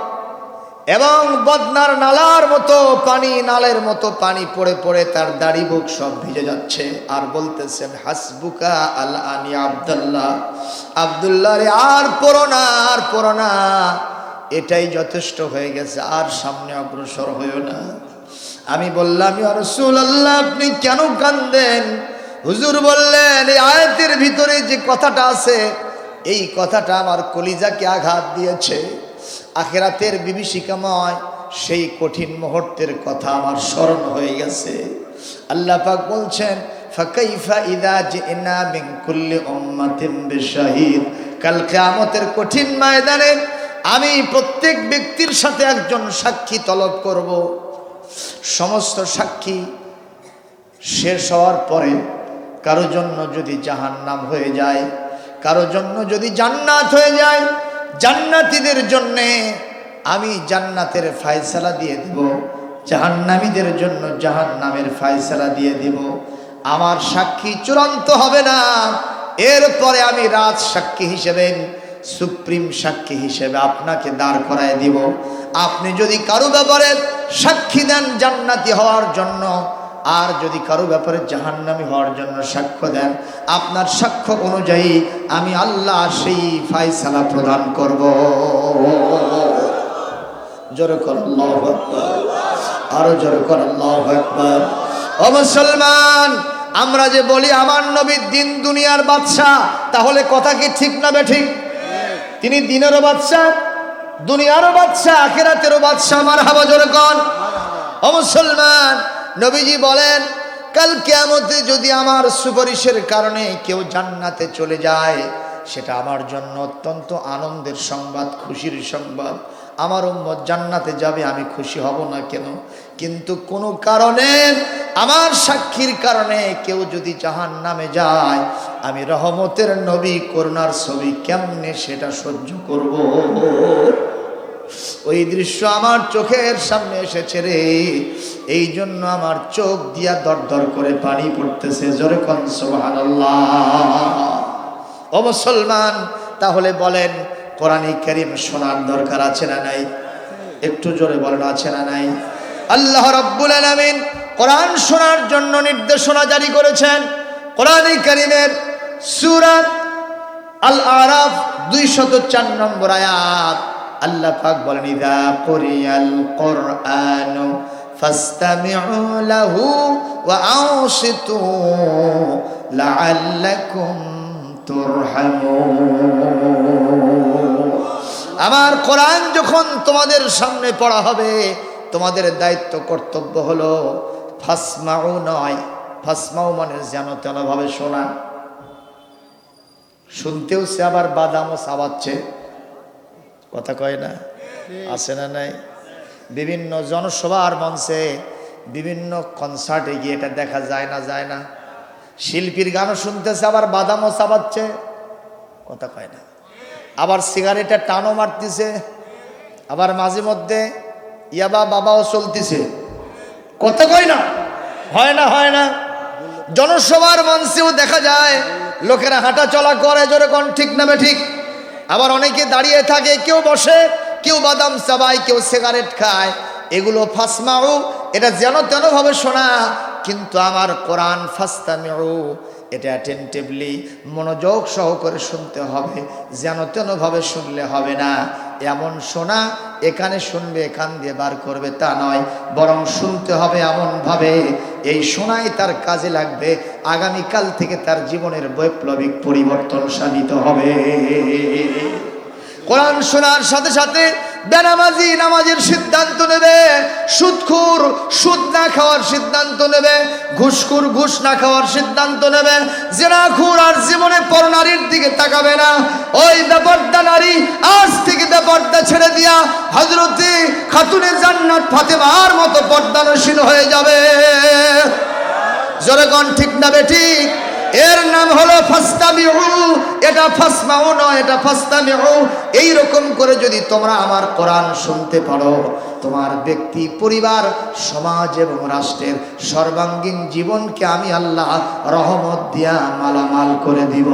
এবং বদনার নালার মতো পানি, নালের মতো পানি পড়ে পড়ে তার দাড়ি বুক সব ভিজে যাচ্ছে। আর বলতেছেন, হাসবুকা আল আনি আব্দুল্লাহ, আব্দুল্লাহ রে আর পড়ো না, আর পড়ো না, এটাই যথেষ্ট হয়ে গেছে, আর সামনে অগ্রসর হইও না। আমি বললাম, ইয়া রাসূলুল্লাহ আপনি কেন কাঁদেন? হুজুর বললেন, এই আয়াতের ভিতরে যে কথাটা আছে, এই কথাটা আমার কলিজাকে আঘাত দিয়েছে। আখিরাতের বিভীষিকাময় সেই কঠিন মুহূর্তের কথা আমার স্মরণ হয়ে গেছে। আল্লাহ পাক বলছেন, ফাকাইফা ইযা জিনা মিন কুল্লি উম্মাতিন বিশাহীদ, কাল কিয়ামতের কঠিন ময়দানে আমি প্রত্যেক ব্যক্তির সাথে একজন সাক্ষী তলব করব। সমস্ত সাক্ষী শেষ হওয়ার পরে কারো জন্য যদি জাহান্নাম হয়ে যায়, কারো জন্য যদি জান্নাত হয়ে যায়, জান্নাতীদের জন্য আমি জান্নাতের ফয়সালা দিয়ে দেব, জাহান্নামীদের জন্য জাহান্নামের ফয়সালা দিয়ে দেব। আমার সাক্ষী চূড়ান্ত হবে না, এরপরে আমি রাজ সাক্ষী হিসেবে, সুপ্রিম সাক্ষী হিসেবে আপনাকে দাঁড় করায় দিব। আপনি যদি কারো ব্যাপারে সাক্ষী দেন জান্নাতি হওয়ার জন্য, আর যদি কারো ব্যাপারে জাহান্নামী হওয়ার জন্য সাক্ষ্য দেন, আপনার সাক্ষ্য অনুযায়ী আমি আল্লাহ সেই ফায়সালা প্রদান করব। জোরে কর আল্লাহু আকবার, আরো জোরে কর আল্লাহু আকবার। ও মুসলমান, আমরা যে বলি আমার নবী দিন দুনিয়ার বাদশা, তাহলে কথা কি ঠিক না বেঠিক? তিনি দিনেরও বাদশা, দুনিয়ারও বাদশা, আখিরাতেরও বাদশা। মারহাবা, জোরে কর। ও মুসলমান, নবীজি বলেন কাল কিয়ামতে যদি আমার সুপারিশের কারণে কেউ জান্নাতে চলে যায়, সেটা আমার জন্য অত্যন্ত আনন্দের সংবাদ, খুশির সংবাদ। আমার উম্মত জান্নাতে যাবে, আমি খুশি হব না কেন? কিন্তু কোনো কারণে, আমার সাক্ষীর কারণে কেউ যদি জাহান্নামে যায়, আমি রহমতের নবী, করুণার ছবি কেমনে সেটা সহ্য করব? ওই দৃশ্য আমার চোখের সামনে এসেছে রে, এই জন্য আমার চোখ দিয়া দর দর করে পানি পড়তেছে। জোরে কোন সুবহানাল্লাহ। ও মুসলমান, তাহলে বলেন কোরআনে কারীম শোনার দরকার আছে না নাই? একটু জোরে বলেন, আছে না নাই? আল্লাহ রাব্বুল আলামিন কোরআন শোনার জন্য নির্দেশনা জারি করেছেন। কোরআনে কারীমের সূরা আল আরাফ 204 নম্বর আয়াত আল্লাহ পাক বলেন, ইযা কুরিয়াল কুরআনু ফাসতামিউ লাহু ওয়া আনসিতু লাআল্লাকুম তুরহামুন। আমার কোরআন যখন তোমাদের সামনে পড়া হবে, তোমাদের দায়িত্ব কর্তব্য হলো ফাসমাউ নয়, ফাসমাউ মানে যেন তেনভাবে শোনা। শুনতেও সে আবার বাদামও চাবাচ্ছে, কথা কয় না? আছে না নাই? বিভিন্ন জনসভার মঞ্চে, বিভিন্ন কনসার্টে গিয়ে এটা দেখা যায় না, যায় না? শিল্পীর গানও শুনতেছে, আবার বাদামও চাবাচ্ছে, কথা কয় না? আবার সিগারেটের টানও মারতেছে, আবার মাঝে মধ্যে ইয়াবা বাবাও চলতেছে, কথা কয় না? হয় না, হয় না? জনসভার মঞ্চেও দেখা যায় লোকেরা হাঁটা চলা করে, জোরে কোন ঠিক না ঠিক? আবার অনেকে দাঁড়িয়ে থাকে, কেউ বসে, কেউ বাদাম চাবায়, কেউ সিগারেট খায়। এগুলো ফাসমাউ, এটা যেন তেনভাবে শোনা। কিন্তু আমার কোরআন ফাসতামিউ, এটা অ্যাটেনটিভলি, মনোযোগ সহকারে শুনতে হবে, যেন তেনভাবে শুনলে হবে না। এমন শোনা, এখানে শুনবে এখান দিয়ে বার করবে তা নয়, বরং শুনতে হবে এমনভাবে এই শোনাই তার কাজে লাগবে, আগামীকাল থেকে তার জীবনের বৈপ্লবিক পরিবর্তন সাধিত হবে। কোরআন শোনার সাথে সাথে বেনামাজি নামাজের সিদ্ধান্ত নেবে, সুদখোর সুদ না খাওয়ার সিদ্ধান্ত নেবে, ঘুষখোর ঘুষ না খাওয়ার সিদ্ধান্ত নেবে, জিনাখোর আর জীবনে পরনারীর দিকে তাকাবে না। ওই বেপরদা নারী আজ থেকে বেপরদা ছেড়ে দিয়া হযরতে খাতুনে জান্নাত ফাতেমার মতো পর্দানশীল হয়ে যাবে। জোরে কোন ঠিক না বেঠিক? এর নাম হলো ফাসতামিউ, এটা ফাসমাউ নয়, এটা ফাসতামিউ। এই রকম করে যদি তোমরা আমার কোরআন শুনতে পারো, তোমার ব্যক্তি, পরিবার, সমাজ এবং রাষ্ট্রের সর্বাঙ্গীন জীবনকে আমি আল্লাহ রহমত দিয়া মালামাল করে দিব।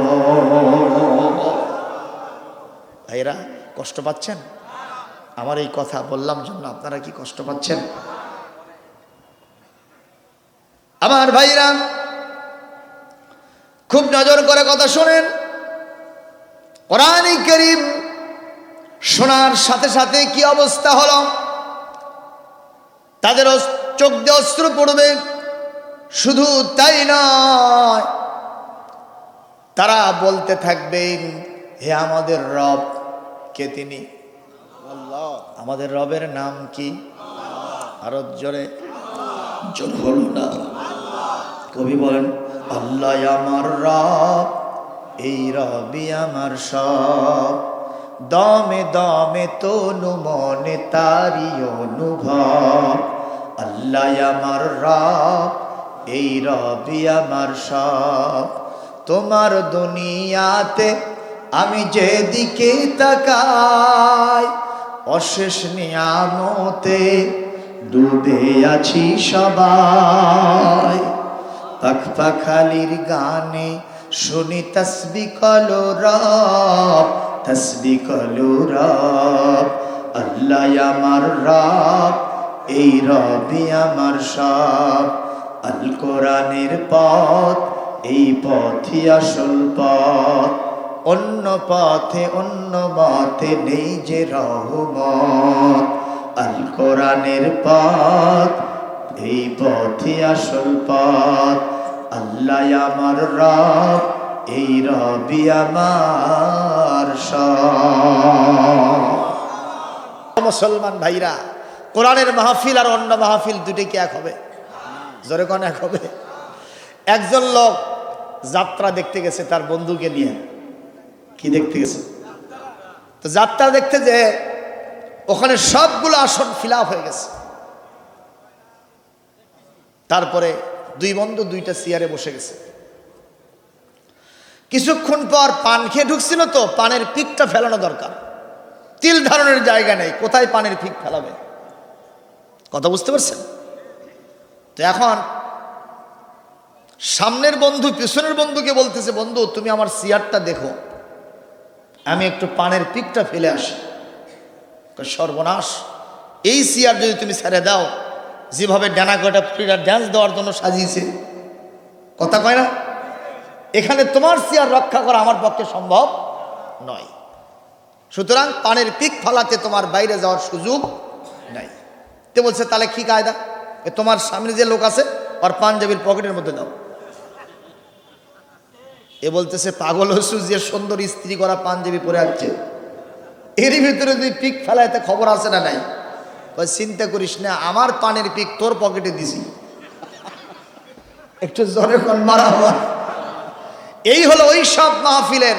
ভাইরা কষ্ট পাচ্ছেন? আমার এই কথা বললাম জন্য আপনারা কি কষ্ট পাচ্ছেন? আমার ভাইরা খুব নজর করে কথা শোনেন। কোরআন কারীম শোনার সাথে সাথে কি অবস্থা হলো, তাদের চোখ দিয়ে অশ্রু পড়বে। শুধু তাই নয়, তারা বলতে থাকবেন, হে আমাদের রব, কে তিনি? আল্লাহ। আমাদের রবের নাম কি? আরো জোরে, জোর হলো না। কবি বলেন, আল্লাহ আমার রব, এই রবি আমার সব, দমে দমে তনু মনে তারি অনুভব। আল্লাহ আমার রব, এই রবি আমার সব, তোমার দুনিয়াতে আমি যেদিকে তাকাই, অশেষ নিয়ামতে ডুবে আছি সবাই। পাখপাখালির গানে শুনি তসবিহ করো রব, তসবিহ করো রব, আল্লাহ আমার রব, এই রবি আমার সব। আল কোরআনের পথ, এই পথই আসল পথ, অন্য পথে অন্য মতে নেই যে রহমত। আল কোরআনের পথ, এই পথই আসল পথ, আল্লাহ আমার রব, এই রবি আমার সব। মুসলমান ভাইরা, কোরআনের মাহফিল আর অন্য মাহফিল দুটোই কি এক হবে? জোরে কোন এক হবে? একজন লোক যাত্রা দেখতে গেছে তার বন্ধুকে নিয়ে। কি দেখতে গেছে? তো যাত্রা দেখতে যে ওখানে সবগুলো আসন ফিল আপ হয়ে গেছে। তারপরে দুই বন্ধু দুইটা চেয়ারে বসে গেছে। কিছুক্ষণ পর পান খেয়ে ঢুকছিল, তো পানের পিকটা ফেলানো দরকার, তিল ধারণের জায়গা নেই, কোথায় পানের পিক ফেলাবে? কথা বুঝতে পারছেন? তো এখন সামনের বন্ধু পিছনের বন্ধুকে বলতেছে, বন্ধু তুমি আমার চেয়ারটা দেখো, আমি একটু পানের পিকটা ফেলে আসি। সর্বনাশ, এই চেয়ার যদি তুমি ছেড়ে দাও, যেভাবে ডানা কাটা ফ্রিডার ড্যান্স দেওয়ার জন্য সাজিয়েছে, কথা কয় না, এখানে তোমার চেয়ার রক্ষা করা আমার পক্ষে সম্ভব নয়। সুতরাং পানের পিক ফালাতে তোমার বাইরে যাওয়ার সুযোগ নাই। তে বলছে তাহলে কি কায়দা? তোমার সামনে যে লোক আছে ওর পাঞ্জাবির পকেটের মধ্যে দাও। এ বলতেছে পাগল হসু, যে সুন্দর ইস্ত্রি করা পাঞ্জাবি পরে আসছে, এরই ভিতরে তুই পিক ফেলাইতে খবর আছে না নাই? চিন্তা করিস না, আমার পানের পিক তোর পকেটে দিছি। একটু জোরে কোন মারা হওয়া। এই হলো ওই সব মাহফিলের,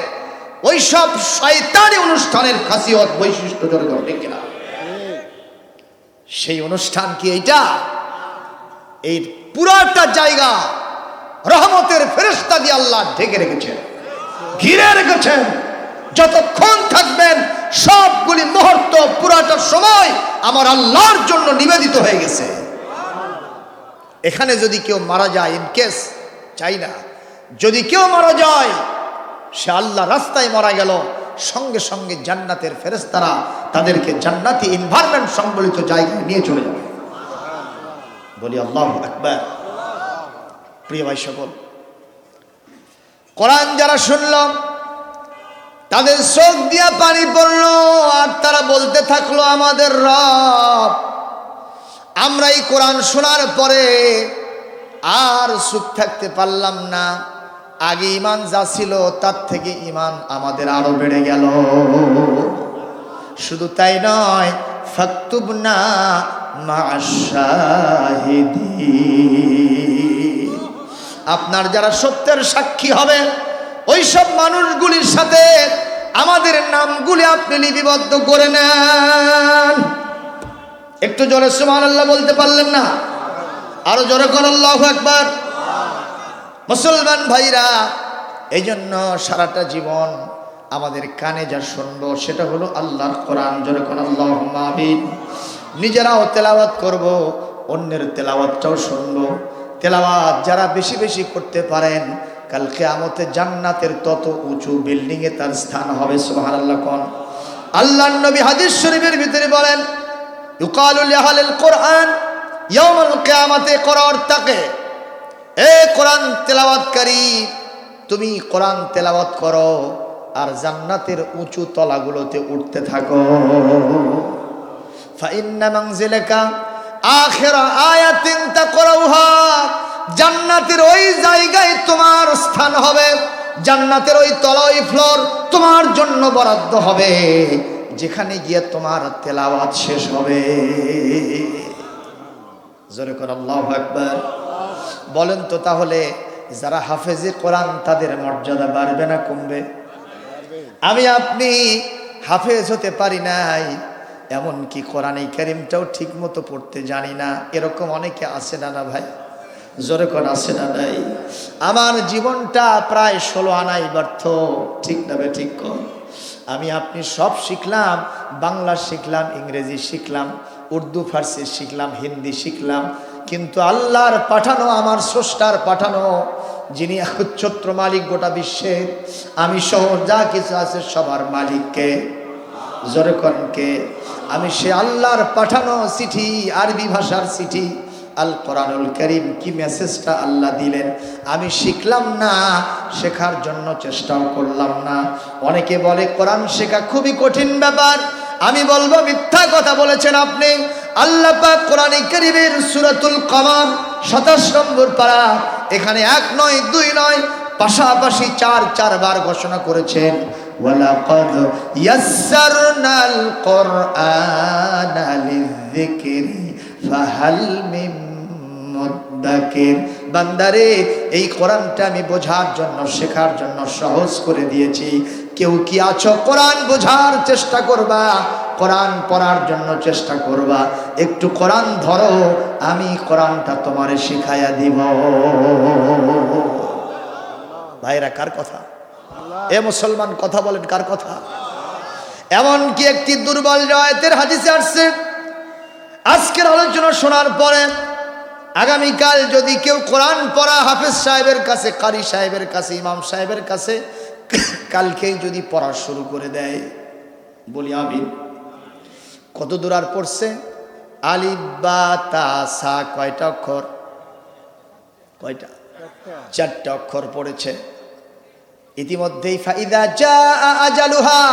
ওই সব শয়তানি অনুষ্ঠানের খাসিয়ত, বৈশিষ্ট্য, জোরে কোন ঠিক কিনা? সেই অনুষ্ঠান কি এইটা? এই পুরাটা জায়গা রহমতের ফেরেশতা দিয়ে আল্লাহ ঢেকে রেখেছেন, ঘিরে রেখেছেন। যতক্ষণ থাকবেন সবগুলি মুহূর্ত, পুরাটা সময় আমার আল্লাহর জন্য নিবেদিত হয়ে গেছে। এখানে যদি কেউ মারা যায়, ইন কেস, চাই না, যদি কেউ মারা যায়, সে আল্লাহ রাস্তায় মারা গেল, সঙ্গে সঙ্গে জান্নাতের ফেরেশতারা তাদেরকে জান্নাতি এনভায়রনমেন্ট সম্বলিত জায়গায় নিয়ে চলে যাবে। বলি আল্লাহু আকবার। প্রিয় ভাই সকল, কোরআন যারা শুনল তাদের চোখ দিয়া পানি পড়লো, আর তারা বলতে থাকলো, আমাদের রব, আমরা এই কোরআন শোনার পরে আর চুপ থাকতে পারলাম না। আগে ঈমান যা ছিল তার থেকে ঈমান আমাদের আরো বেড়ে গেল। শুধু তাই নয়, ফাকতুবনা মা'আশ শাহিদিন, আপনার যারা সত্যের সাক্ষী হবে ওই সব মানুষগুলির সাথে আমাদের নামগুলি আপনি লিপিবদ্ধ করে নেন। একটু জোরে সুবহানাল্লাহ বলতে পারলেন না? আরো জোরে কর আল্লাহু আকবার। মুসলমান ভাইরা, এই জন্য সারাটা জীবন আমাদের কানে যা শুনবো সেটা হলো আল্লাহর কোরআন। জোরে কর আল্লাহুম্মা আমিন। নিজেরাও তেলাওয়াত করব, অন্যের তেলাওয়াতটাও শুনবো। তেলাওয়াত যারা বেশি বেশি করতে পারেন, কাল কিয়ামতে জান্নাতের তত উঁচু বিল্ডিং এ তার স্থান হবে। সুবহানাল্লাহ কোন। আল্লাহর নবী হাদিস শরীফের ভিতরে বলেন, ইউকালু লিআহলিল কোরআন ইয়াউমুল কিয়ামাতে করারতাকে, এ কোরআন তেলাওয়াতকারী, তুমি কোরআন তেলাওয়াত করো আর জান্নাতের উঁচু তলাগুলোতে উঠতে থাকো। ফাইন্না মানজিলাকা আখিরা আয়াতিন তাকরাউহা, জান্নাতের ওই জায়গায় তোমার স্থান হবে, জান্নাতের ওই তলা, ওই ফ্লোর তোমার জন্য বরাদ্দ হবে, যেখানে গিয়ে তোমার তেলাওয়াত শেষ হবে। জোরে করে আল্লাহু আকবার। বলেন তো তাহলে যারা হাফেজে কোরআন তাদের মর্যাদা বাড়বে না কমবে? আমি আপনি হাফেজ হতে পারি নাই, এমনকি কোরআনে কারীমটাও ঠিক মতো পড়তে জানি না, এরকম অনেকে আছে না না ভাই? জোরে করে আছে না নাই? আমার জীবনটা প্রায় 16 আনাই ব্যর্থ, ঠিক না বে ঠিক কর? আমি আপনি সব শিখলাম, বাংলা শিখলাম, ইংরেজি শিখলাম, উর্দু ফার্সি শিখলাম, হিন্দি শিখলাম, কিন্তু আল্লাহর পাঠানো, আমার স্রষ্টার পাঠানো যিনি একচ্ছত্র মালিক গোটা বিশ্বের, আমি সহ যা কিছু আছে সবার মালিককে, জোরে করেন কে? আমি সে আল্লাহর পাঠানো চিঠি, আরবি ভাষার চিঠি আল কোরআনুল কারীম। কি মেসেজটা আল্লাহ দিলেন আমি শিখলাম না, শেখার জন্য চেষ্টাও করলাম না। অনেকে বলে কোরআন শেখা খুবই কঠিন ব্যাপার। আমি বলবো মিথ্যা কথা বলেছেন আপনি। আল্লাহ পাক কোরআনে কারীমের সূরাতুল কমার 27 নম্বর পারা, এখানে 1 নয় 2 নয়, পাশাপাশি 4 বার ঘোষণা করেছেন, ওয়ালাকাদ ইয়াসসারনাল কোরআনা লিযিকরি ফাহাল মিন মুদ্দাকির। বান্দারে, এই কোরআনটা আমি বোঝার জন্য, শেখার জন্য সহজ করে দিয়েছি। কেউ কি আছো কোরআন বোঝার চেষ্টা করবা, কোরআন পড়ার জন্য চেষ্টা করবা? একটু কোরআন ধরো, আমি কোরআনটা তোমারে শিখাইয়া দিব। ভাইরা, কার কথা? এ মুসলমান, কথা বলেন, কার কথা? এমন কি একটি দুর্বল riwayতের হাদিসে আসছে, আজকের আলোচনা শোনার পরে আগামীকাল যদি কেউ কোরআন পড়া হাফেজ সাহেবের কাছে, কারি সাহেবের কাছে, ইমাম সাহেবের কাছে কালকেই যদি পড়া শুরু করে দেয়, বলি আমিন। কত দূর আর পড়ছে? আলিফ বা তা সা কয়টা অক্ষর? কয়টা? 4টা অক্ষর পড়েছে। ইতিমধ্যেই ফাইদা জাআ আজালুহা,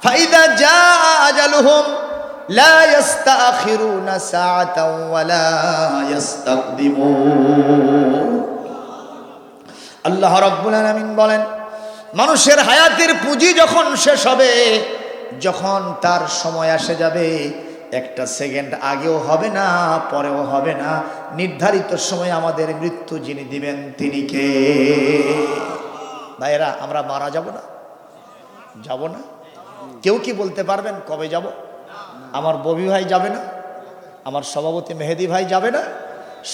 ফাইদা জাআ আজালুহুম লা ইস্তাখিরুনা সাআতাও ওয়ালা ইস্তাকদিমুন। আল্লাহ রাব্বুল আলামিন বলেন, মানুষের হায়াতের পুঁজি যখন শেষ হবে, যখন তার সময় আসে যাবে, 1টা সেকেন্ড আগেও হবে না, পরেও হবে না। নির্ধারিত সময় আমাদের মৃত্যু যিনি দিবেন তিনি কে? ভাইরা, আমরা মারা যাব না? যাব না? কেউ কি বলতে পারবেন কবে যাব? আমার ববি ভাই যাবে না? আমার সভাপতি মেহেদি ভাই যাবে না?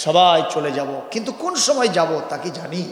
সবাই চলে যাব, কিন্তু কোন সময় যাব তা কি জানি?